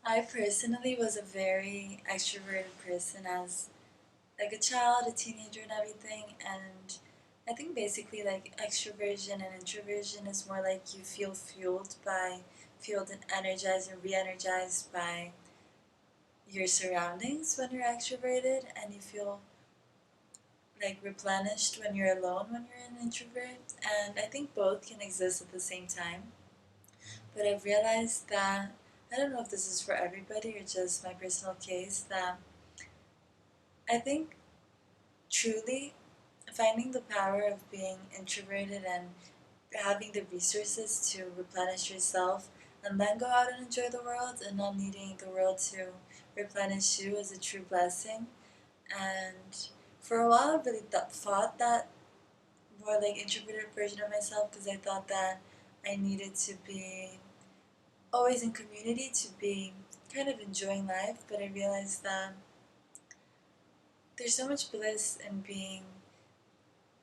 I personally was a very extroverted person as like a child, a teenager and everything, and I think basically like extroversion and introversion is more like you feel fueled and energized and re-energized by your surroundings when you're extroverted, and you feel like replenished when you're alone when you're an introvert. And I think both can exist at the same time. But I've realized that I don't know if this is for everybody or just my personal case, that I think truly finding the power of being introverted and having the resources to replenish yourself and then go out and enjoy the world and not needing the world to replenish you is a true blessing. And for a while, I really thought that more like introverted version of myself, because I thought that I needed to be always in community to be kind of enjoying life. But I realized that there's so much bliss in being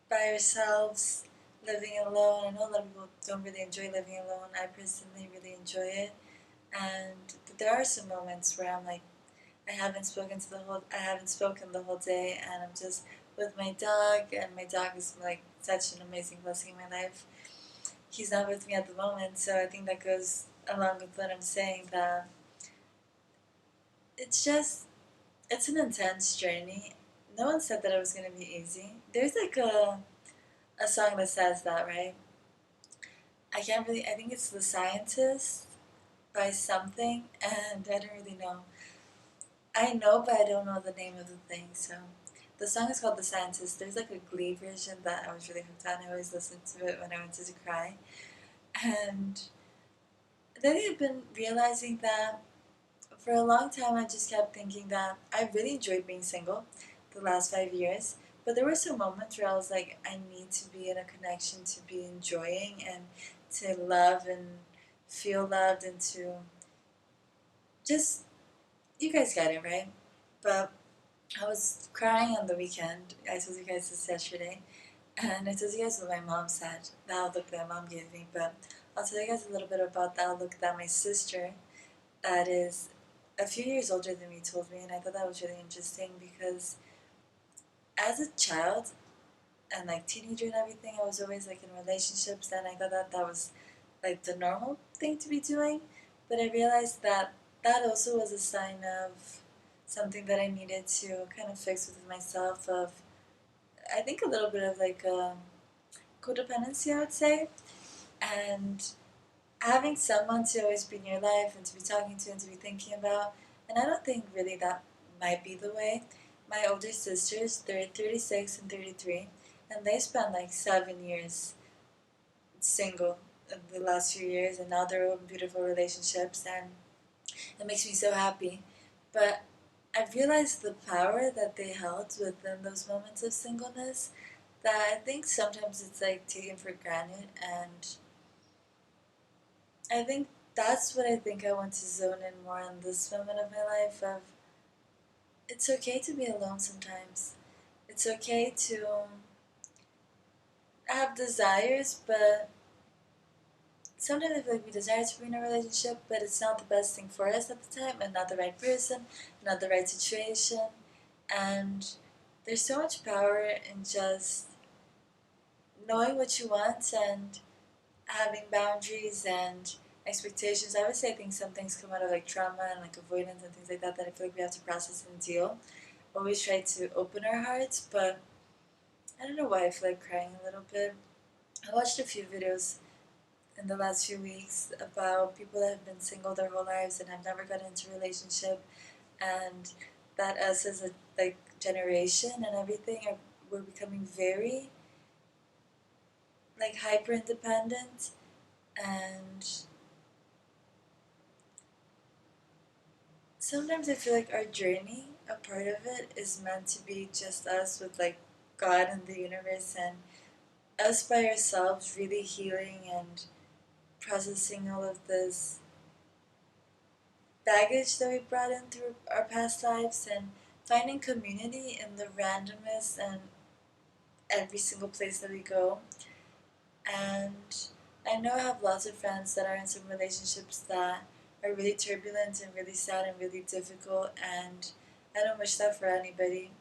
by ourselves, living alone. I know a lot of people don't really enjoy living alone. I personally really enjoy it, and there are some moments where I'm like, I haven't spoken the whole day, and I'm just with my dog, and my dog is like such an amazing blessing in my life. He's not with me at the moment, so I think that goes along with what I'm saying, that it's just it's an intense journey. No one said that it was gonna be easy. There's like a song that says that, right? I think it's The Scientist by something, and I don't really know. I know, but I don't know the name of the thing, so. The song is called The Scientist. There's like a Glee version that I was really hooked on. I always listened to it when I wanted to cry. And then I've been realizing that for a long time I just kept thinking that I really enjoyed being single the last 5 years. But there were some moments where I was like, I need to be in a connection to be enjoying and to love and feel loved and to just, you guys get it, right? But I was crying on the weekend. I told you guys this yesterday. And I told you guys what my mom said, the outlook that my mom gave me. But I'll tell you guys a little bit about the outlook that my sister, that is a few years older than me, told me. And I thought that was really interesting because as a child and like teenager and everything, I was always like in relationships, and I thought that that was like the normal thing to be doing. But I realized that that also was a sign of something that I needed to kind of fix within myself. Of I think a little bit of like codependency, I would say, and having someone to always be in your life and to be talking to and to be thinking about. And I don't think really that might be the way. My older sisters, they're 36 and 33, and they spent like 7 years single in the last few years, and now they're in beautiful relationships, and it makes me so happy. But I've realized the power that they held within those moments of singleness, that I think sometimes it's like taken for granted. And I think that's what I think I want to zone in more on this moment of my life. Of it's okay to be alone sometimes. It's okay to have desires, but sometimes I feel like we desire to be in a relationship, but it's not the best thing for us at the time, and not the right person, not the right situation. And there's so much power in just knowing what you want and having boundaries and expectations. I would say I think some things come out of like trauma and like avoidance and things like that, that I feel like we have to process and deal. Always try to open our hearts, but I don't know why I feel like crying a little bit. I watched a few videos in the last few weeks about people that have been single their whole lives and have never gotten into a relationship, and that us as a like generation and everything are, we're becoming very like hyper independent. And sometimes I feel like our journey, a part of it, is meant to be just us with like God and the universe, and us by ourselves really healing and processing all of this baggage that we brought in through our past lives, and finding community in the randomness and every single place that we go. And I know I have lots of friends that are in some relationships that are really turbulent and really sad and really difficult, and I don't wish that for anybody.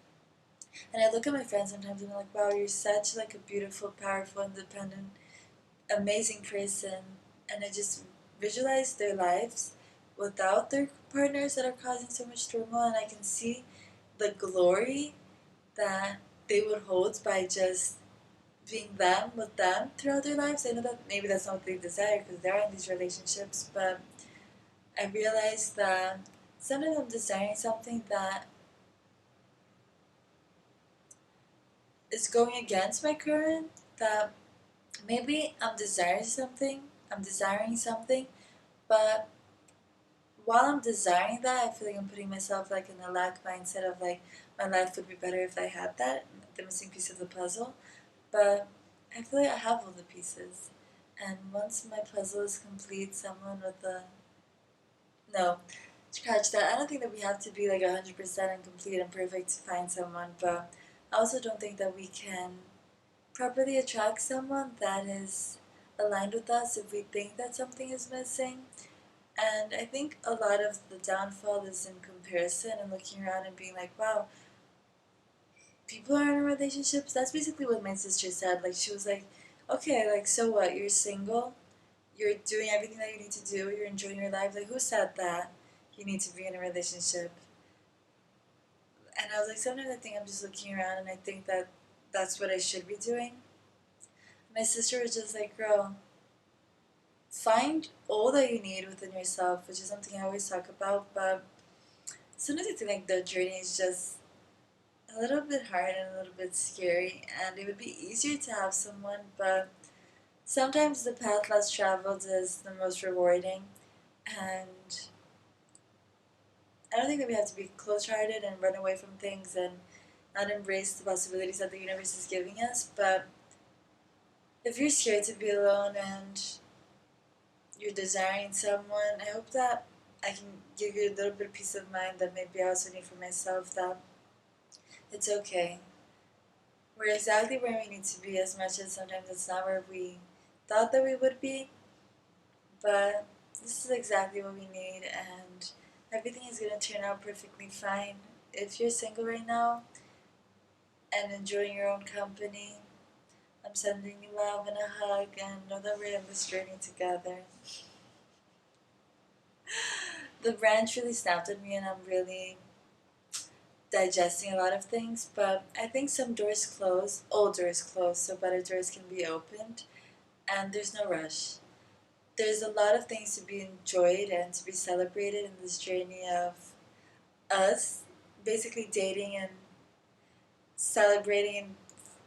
And I look at my friends sometimes and I'm like, wow, you're such like a beautiful, powerful, independent, amazing person. And I just visualize their lives without their partners that are causing so much turmoil, and I can see the glory that they would hold by just being them with them throughout their lives. I know that maybe that's not what they desire because they're in these relationships, but I realize that sometimes I'm desiring something that is going against my current, that maybe I'm desiring something, but while I'm desiring that, I feel like I'm putting myself like in a lack mindset of like my life would be better if I had that, the missing piece of the puzzle. But I feel like I have all the pieces, and once my puzzle is complete, someone with a no, scratch that. I don't think that we have to be like 100% and complete and perfect to find someone, but I also don't think that we can properly attract someone that is aligned with us if we think that something is missing. And I think a lot of the downfall is in comparison and looking around and being like, wow, people are in relationships. That's basically what my sister said. Like, she was like, okay, like, so what? You're single? You're doing everything that you need to do? You're enjoying your life? Like, who said that you need to be in a relationship? And I was like, sometimes I think I'm just looking around and I think that that's what I should be doing. My sister was just like, girl, find all that you need within yourself, which is something I always talk about, but sometimes I think like the journey is just a little bit hard and a little bit scary, and it would be easier to have someone, but sometimes the path less traveled is the most rewarding, and I don't think that we have to be close-hearted and run away from things and not embrace the possibilities that the universe is giving us, but if you're scared to be alone and you're desiring someone, I hope that I can give you a little bit of peace of mind that maybe I also need for myself, that it's okay. We're exactly where we need to be, as much as sometimes it's not where we thought that we would be, but this is exactly what we need, and everything is going to turn out perfectly fine. If you're single right now and enjoying your own company, I'm sending you love and a hug, and know that we're in this journey together. The branch really snapped at me, and I'm really digesting a lot of things, but I think some doors close, old doors close, so better doors can be opened, and there's no rush. There's a lot of things to be enjoyed and to be celebrated in this journey of us basically dating and celebrating and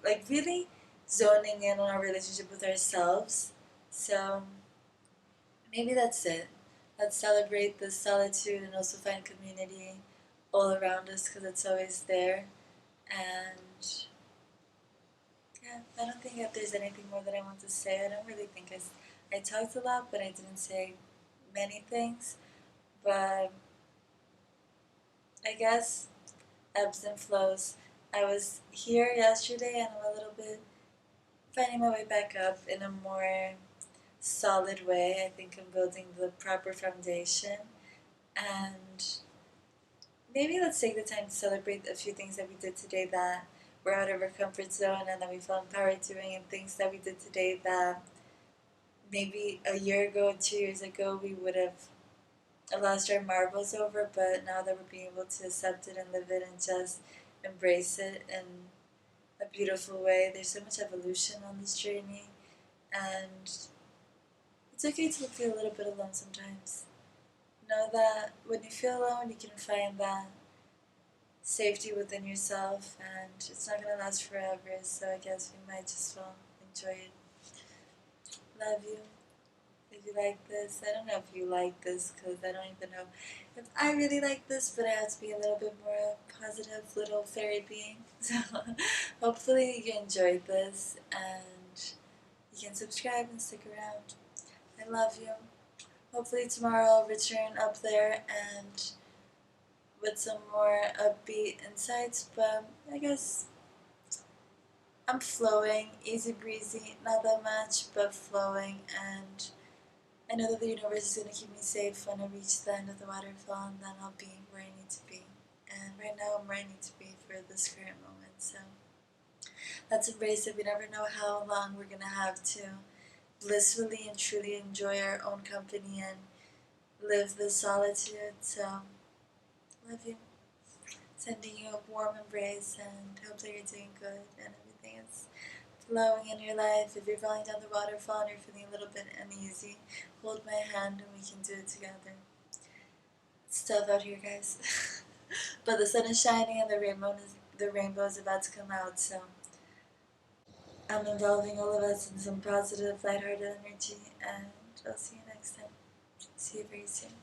like really zoning in on our relationship with ourselves. So maybe that's it. Let's celebrate the solitude and also find community all around us because it's always there. And yeah, I don't think that there's anything more that I want to say. I don't really think I talked a lot, but I didn't say many things. But I guess ebbs and flows. I was here yesterday and I'm a little bit finding my way back up in a more solid way. I think I'm building the proper foundation. And maybe let's take the time to celebrate a few things that we did today that were out of our comfort zone and that we felt empowered doing, and things that we did today that maybe a year ago, 2 years ago, we would have lost our marbles over, but now that we're being able to accept it and live it and just embrace it in a beautiful way. There's so much evolution on this journey, and it's okay to feel a little bit alone sometimes. Know that when you feel alone, you can find that safety within yourself, and it's not gonna last forever. So I guess we might just well enjoy it. Love you. If you like this, I don't know if you like this because I don't even know if I really like this, but I have to be a little bit more positive little fairy being. So hopefully you enjoyed this and you can subscribe and stick around. I love you. Hopefully tomorrow I'll return up there and with some more upbeat insights, but I guess I'm flowing, easy breezy, not that much, but flowing, and I know that the universe is going to keep me safe when I reach the end of the waterfall, and then I'll be where I need to be. And right now I'm where I need to be for this current moment, so let's embrace it. We never know how long we're going to have to blissfully and truly enjoy our own company and live the solitude. So, love you. Sending you a warm embrace and hope that you're doing good and everything is flowing in your life. If you're falling down the waterfall and you're feeling a little bit uneasy, hold my hand and we can do it together. It's tough out here, guys. But the sun is shining and the rainbow is about to come out, so I'm involving all of us in some positive, lighthearted energy, and I'll see you next time. See you very soon.